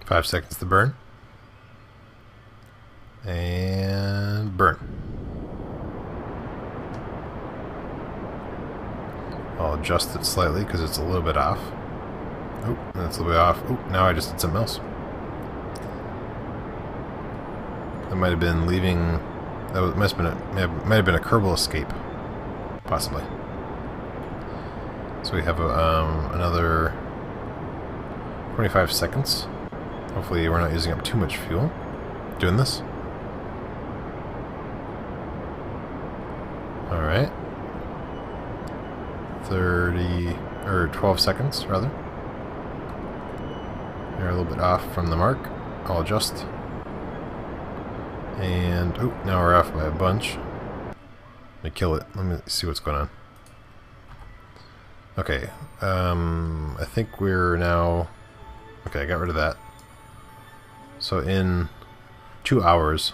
5 seconds to burn. And burn. I'll adjust it slightly because it's a little bit off. Oh, that's a little bit off. Oh, now I just did something else. That might have been leaving. That might have been a Kerbal escape, possibly. So we have another 25 seconds. Hopefully we're not using up too much fuel doing this. Alright. 12 seconds, rather. They're a little bit off from the mark. I'll adjust. And, oh, now we're off by a bunch. Let me kill it. Let me see what's going on. Okay, I think we're now... Okay, I got rid of that. So in 2 hours,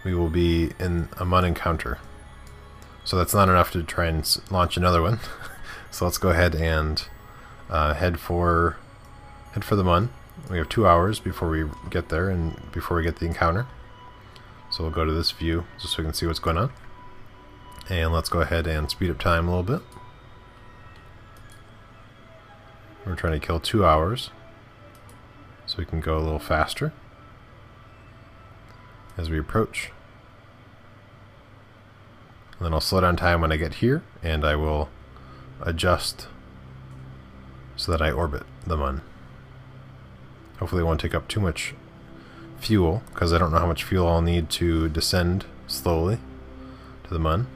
we will be in a MUN encounter. So that's not enough to try and launch another one. So let's go ahead and head for the MUN. We have 2 hours before we get there and before we get the encounter. So we'll go to this view just so we can see what's going on. And let's go ahead and speed up time a little bit. We're trying to kill 2 hours so we can go a little faster as we approach. And then I'll slow down time when I get here, and I will adjust so that I orbit the MUN. Hopefully it won't take up too much fuel, because I don't know how much fuel I'll need to descend slowly to the MUN.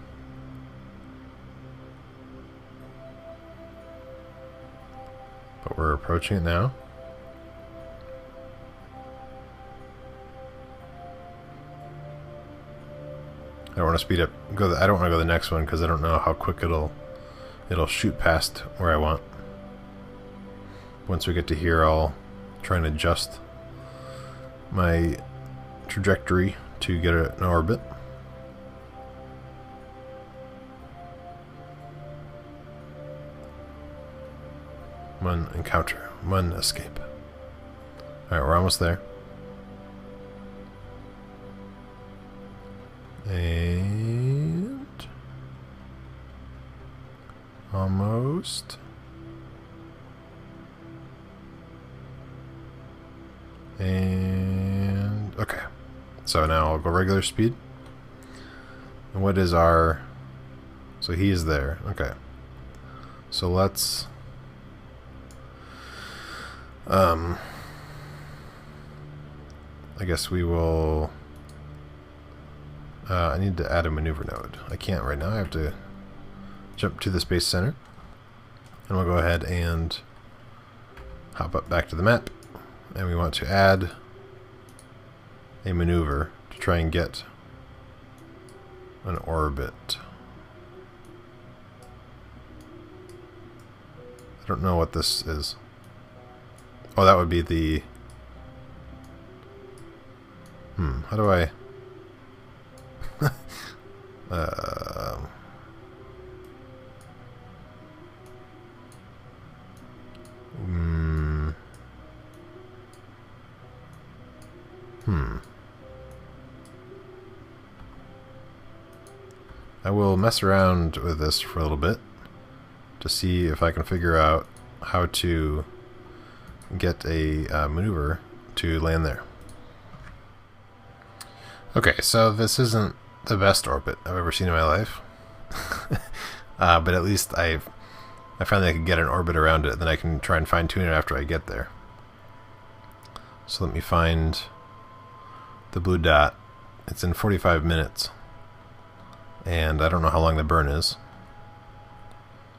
But we're approaching it now. I don't want to speed up. I don't want to go to the next one because I don't know how quick it'll shoot past where I want. Once we get to here, I'll try and adjust my trajectory to get an orbit. MUN encounter. MUN escape. Alright, we're almost there. And... almost. And... okay. So now I'll go regular speed. And what is our... so he's there. Okay. So let's... I guess we will... I need to add a maneuver node. I can't right now. I have to jump to the Space Center. And we'll go ahead and hop up back to the map. And we want to add a maneuver to try and get an orbit. I don't know what this is. Oh, that would be the... how do I... I will mess around with this for a little bit to see if I can figure out how to get a maneuver to land there. Okay, so this isn't the best orbit I've ever seen in my life. But at least I found that I could get an orbit around it, then I can try and fine-tune it after I get there. So let me find the blue dot. It's in 45 minutes. And I don't know how long the burn is.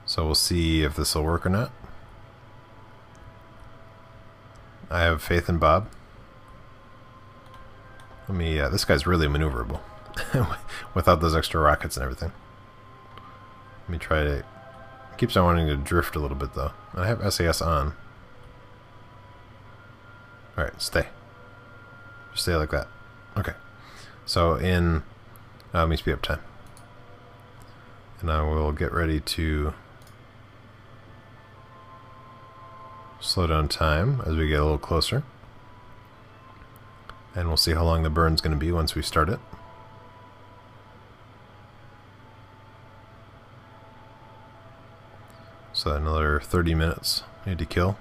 So we'll see if this will work or not. I have faith in Bob. Let me, this guy's really maneuverable. Without those extra rockets and everything. Let me try to... keeps on wanting to drift a little bit though. I have SAS on. Alright, stay. Just stay like that. Okay. So in... let me speed up time. And I will get ready to slow down time as we get a little closer. And we'll see how long the burn's going to be once we start it. So another 30 minutes we need to kill.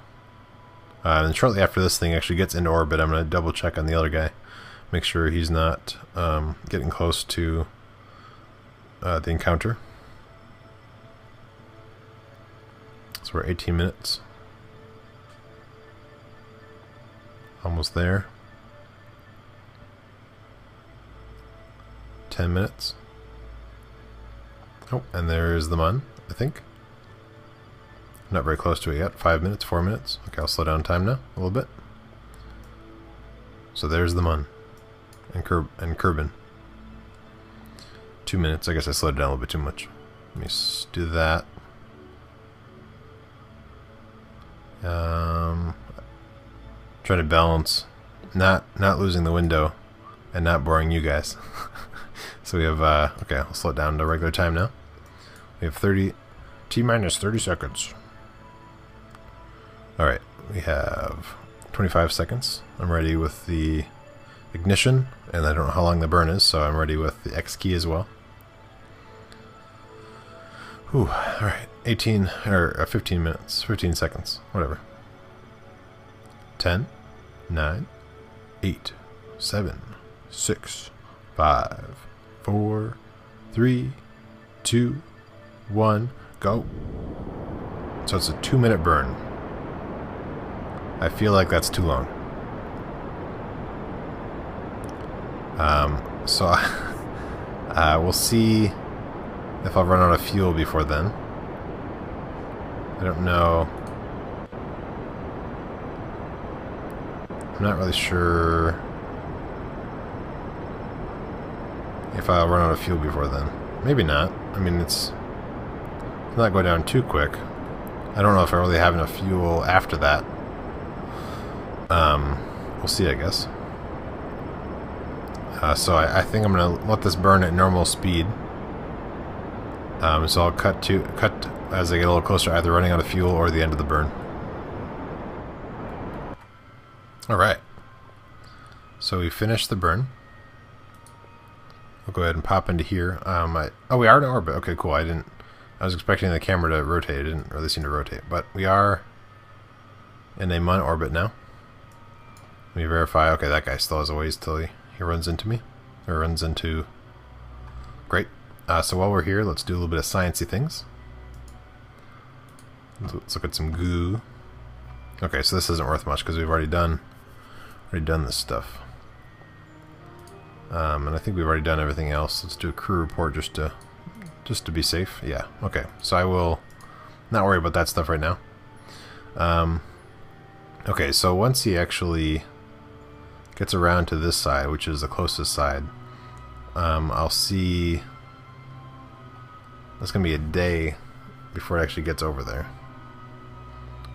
And shortly after this thing actually gets into orbit, I'm going to double check on the other guy. Make sure he's not getting close to the encounter. So we're 18 minutes. Almost there. 10 minutes. Oh, and there's the Mun, I think. Not very close to it yet. 5 minutes, 4 minutes. Okay, I'll slow down time now a little bit. So there's the Mun and Kerbin. 2 minutes. I guess I slowed it down a little bit too much. Let me do that. Trying to balance not losing the window and not boring you guys. So we have okay, I'll slow it down to regular time now. We have 30 T-minus 30 seconds. Alright, we have 25 seconds. I'm ready with the ignition, and I don't know how long the burn is, so I'm ready with the X key as well. Whew, alright, 18 or 15 minutes, 15 seconds, whatever. 10, 9, 8, 7, 6, 5, 4, 3, 2, 1, go. So it's a 2-minute burn. I feel like that's too long. So we'll see if I'll run out of fuel before then. I don't know. I'm not really sure if I'll run out of fuel before then. Maybe not. I mean, it's not going down too quick. I don't know if I really have enough fuel after that. We'll see, I guess. So I think I'm gonna let this burn at normal speed. So I'll cut as I get a little closer, either running out of fuel or the end of the burn. Alright. So we finished the burn. We'll go ahead and pop into here. Oh, we are in orbit. Okay, cool. I was expecting the camera to rotate. It didn't really seem to rotate. But we are in a Mun orbit now. Let me verify. Okay, that guy still has a ways till he runs into me. Or runs into... Great. So while we're here, let's do a little bit of sciencey things. Let's look at some goo. Okay, so this isn't worth much because we've already done this stuff. And I think we've already done everything else. Let's do a crew report just to be safe. Yeah, okay. So I will not worry about that stuff right now. Okay, so once he actually gets around to this side, which is the closest side, I'll see... It's going to be a day before it actually gets over there.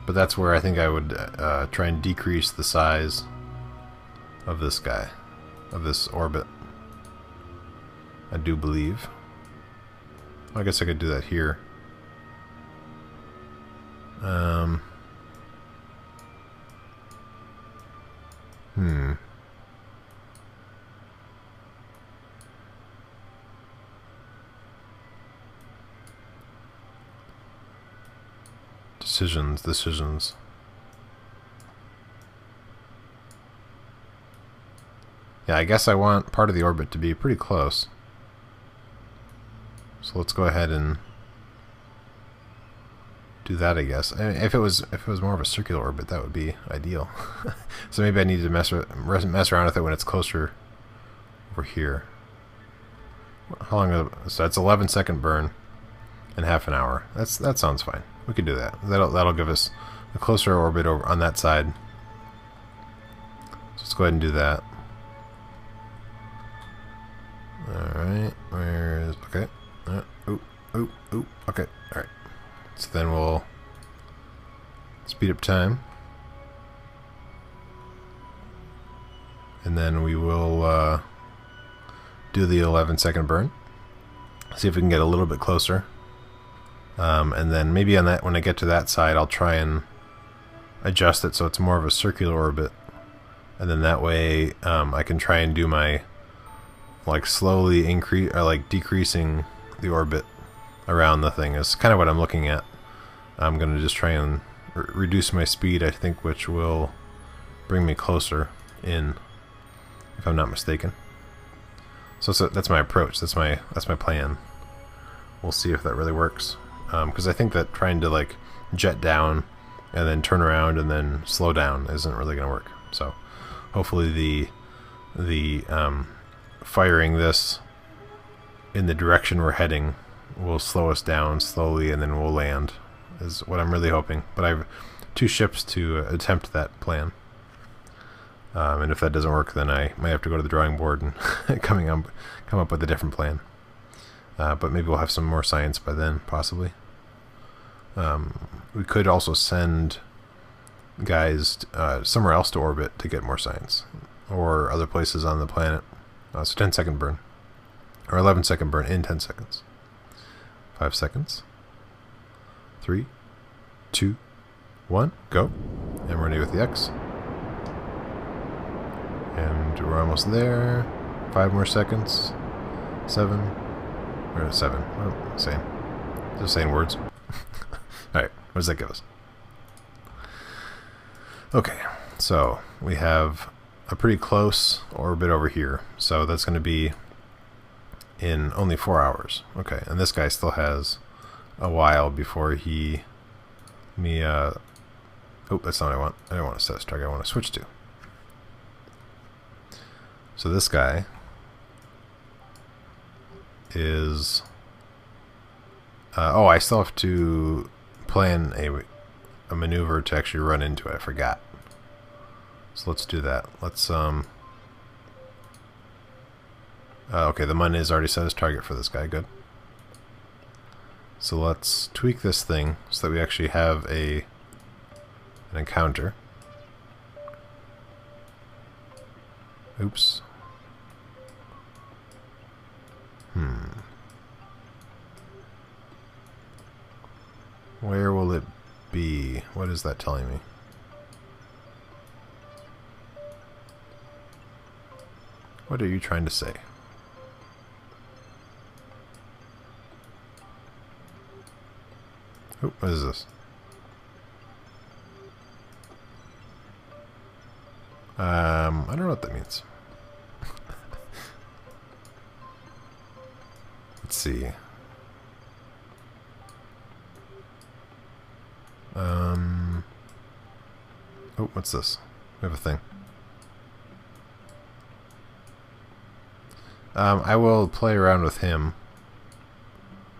But that's where I think I would try and decrease the size of this guy, of this orbit. I do believe. I guess I could do that here. Decisions. Yeah, I guess I want part of the orbit to be pretty close. So let's go ahead and do that, I guess. I mean, if it was more of a circular orbit, that would be ideal. So maybe I need to mess around with it when it's closer over here. How long? So it's 11-second burn in half an hour. That sounds fine. We could do that. That'll give us a closer orbit over on that side. So let's go ahead and do that. Alright, where's... Okay. Okay, alright. So then we'll speed up time. And then we will do the 11-second burn. See if we can get a little bit closer. And then maybe on that, when I get to that side, I'll try and adjust it so it's more of a circular orbit and then that way I can try and do my like slowly increase or like decreasing the orbit around the thing is kind of what I'm looking at. I'm gonna just try and reduce my speed, I think, which will bring me closer in, if I'm not mistaken. So that's my approach. That's my plan. We'll see if that really works. Because I think that trying to like jet down and then turn around and then slow down isn't really going to work. So hopefully the firing this in the direction we're heading will slow us down slowly, and then we'll land, is what I'm really hoping. But I have 2 ships to attempt that plan. And if that doesn't work, then I might have to go to the drawing board and come up with a different plan. But maybe we'll have some more science by then, possibly. We could also send guys somewhere else to orbit to get more science, or other places on the planet. So 10-second burn, or 11-second burn in 10 seconds. 5 seconds. 3, 2, 1, go. And we're ready with the X. And we're almost there. 5 more seconds. 7. Or 7. What am I saying? Just saying words. Alright, what does that give us? Okay, so we have a pretty close orbit over here. So that's going to be in only 4 hours. Okay, and this guy still has a while before he... oh, that's not what I want. I don't want to set this target. I want to switch to. So this guy is... oh, I still have to plan a maneuver to actually run into it. I forgot. So let's do that. Let's... okay, the MUN is already set as target for this guy. Good. So let's tweak this thing so that we actually have an encounter. Oops. Where will it be? What is that telling me? What are you trying to say? Oh, what is this? I don't know what that means. Let's see. Oh, what's this? We have a thing. I will play around with him.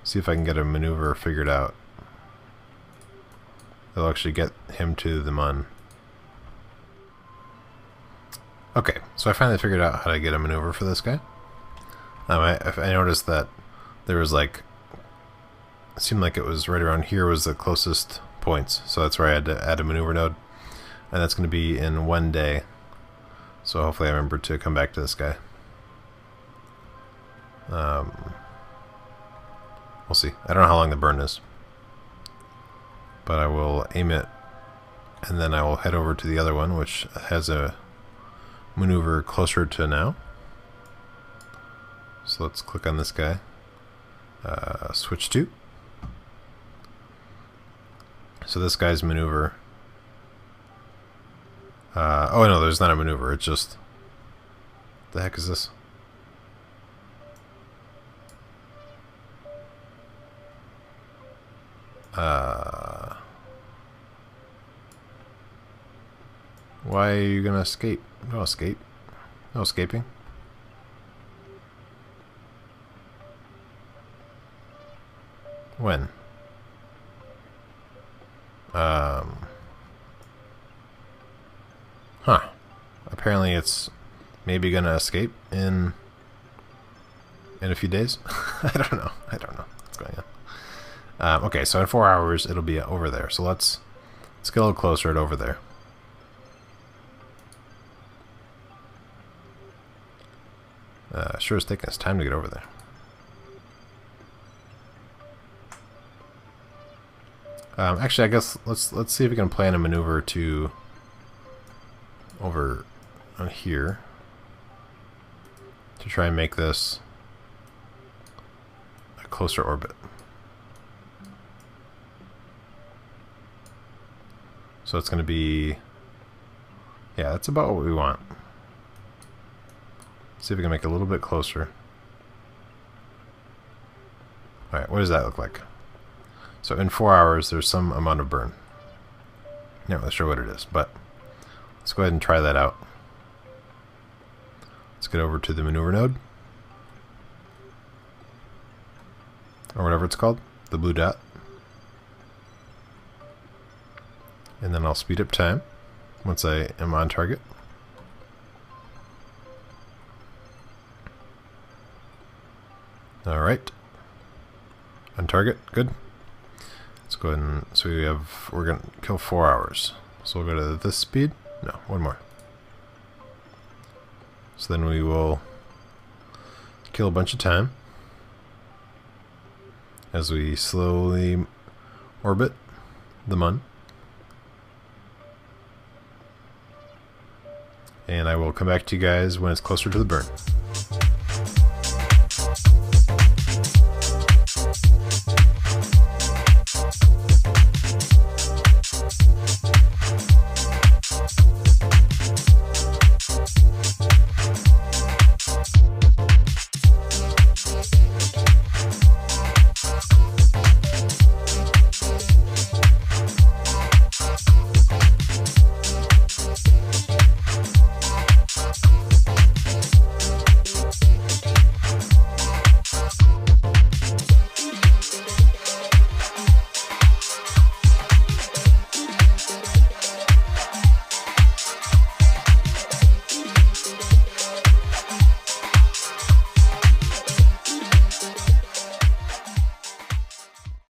See if I can get a maneuver figured out. That'll actually get him to the MUN. Okay, so I finally figured out how to get a maneuver for this guy. I noticed that there was like... It seemed like it was right around here was the closest points. So that's where I had to add a maneuver node. And that's going to be in 1 day. So hopefully I remember to come back to this guy. We'll see. I don't know how long the burn is. But I will aim it, and then I will head over to the other one, which has a maneuver closer to now. So let's click on this guy. Switch to. So this guy's maneuver... oh no, there's not a maneuver, it's just... What the heck is this? Why are you gonna escape? No escape. No escaping. When? Huh. Apparently it's maybe gonna escape in a few days. I don't know what's going on. Okay, so in 4 hours it'll be over there. So let's get a little closer at over there. Sure is taking us time to get over there. Actually, I guess let's see if we can plan a maneuver to over on here to try and make this a closer orbit. So it's going to be, yeah, that's about what we want. See if we can make it a little bit closer. Alright, what does that look like? So in 4 hours, there's some amount of burn. Not really sure what it is, but let's go ahead and try that out. Let's get over to the maneuver node, or whatever it's called, the blue dot. And then I'll speed up time once I am on target. Alright. On target, good. Let's go ahead and, so we're going to kill 4 hours. So we'll go to this speed. No, one more. So then we will kill a bunch of time as we slowly orbit the Mun. And I will come back to you guys when it's closer to the burn.